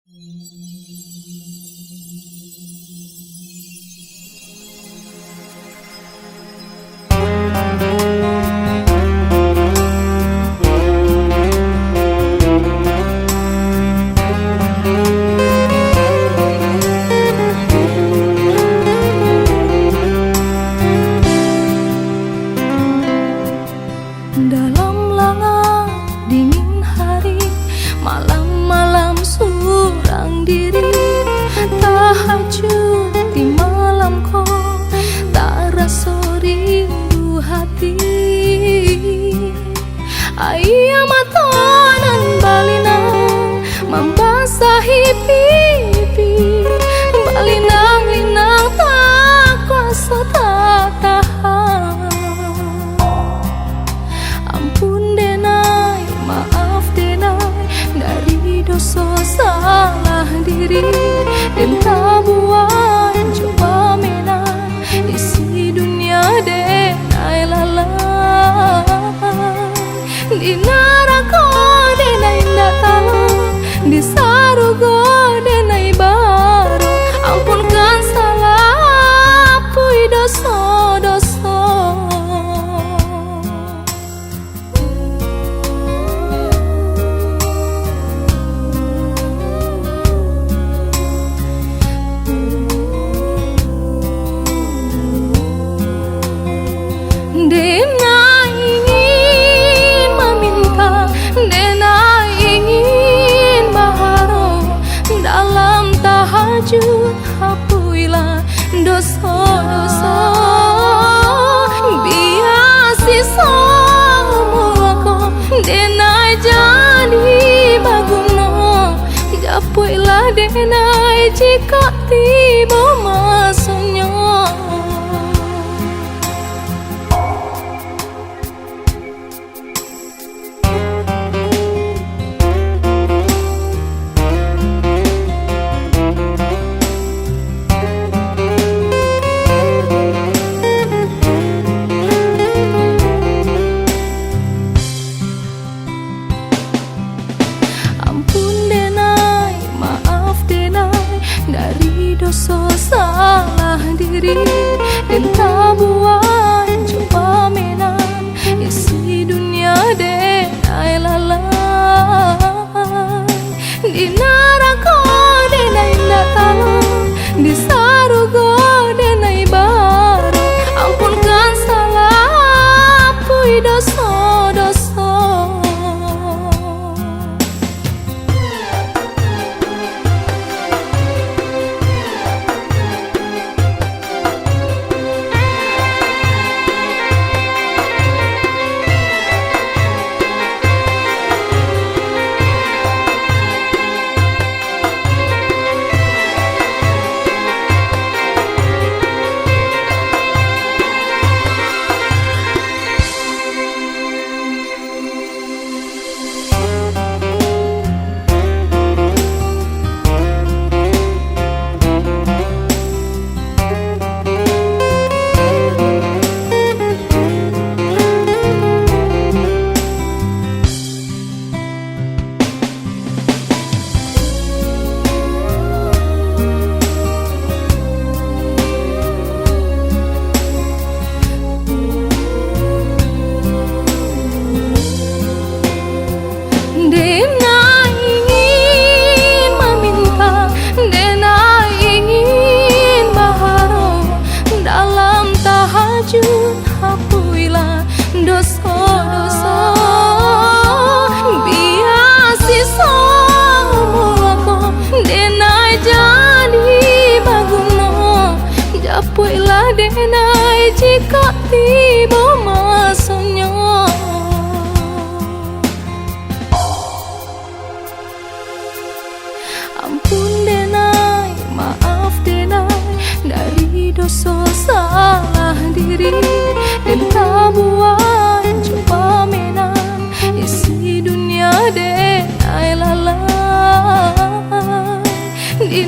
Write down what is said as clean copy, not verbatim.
Dalam lengan dingin hari, malam-malam surang diri, tahajud di malam kau, tak rasa rindu hati. Air mata nan balinang membasahi pipi, balinang-linang tak kuasa tak tahan. Ampun denai, maaf denai, dari dosa salah diri, dan tabuan coba menang isi dunia denai lalai. Di neraka denai datang, di sarugo denai baru, ampunkan salah pui dosa-dosa. Dena ingin meminta, dena ingin berharap, dalam tahajud hapuilah dosa-dosa. Biar sisa umurku dena jadi baguna, gapuilah dena jika tiba masanya. Ampun denai, maaf denai, dari dosa salah diri, dan tabuan coba menang isi dunia denai lalai. Di neraka denai datang, di sarugo denai baru, ampunkan salah pui dosa-dosa. Dena ingin meminta, dena ingin berharap, dalam tahajud hapuilah dosa-dosa. Biar sisa umurku dena jadi baguna, gapuilah dena jika tiba masanya. Ampun denai, maaf denai, dari dosa salah diri, dan tabuan coba menang isi dunia denai lalai. Di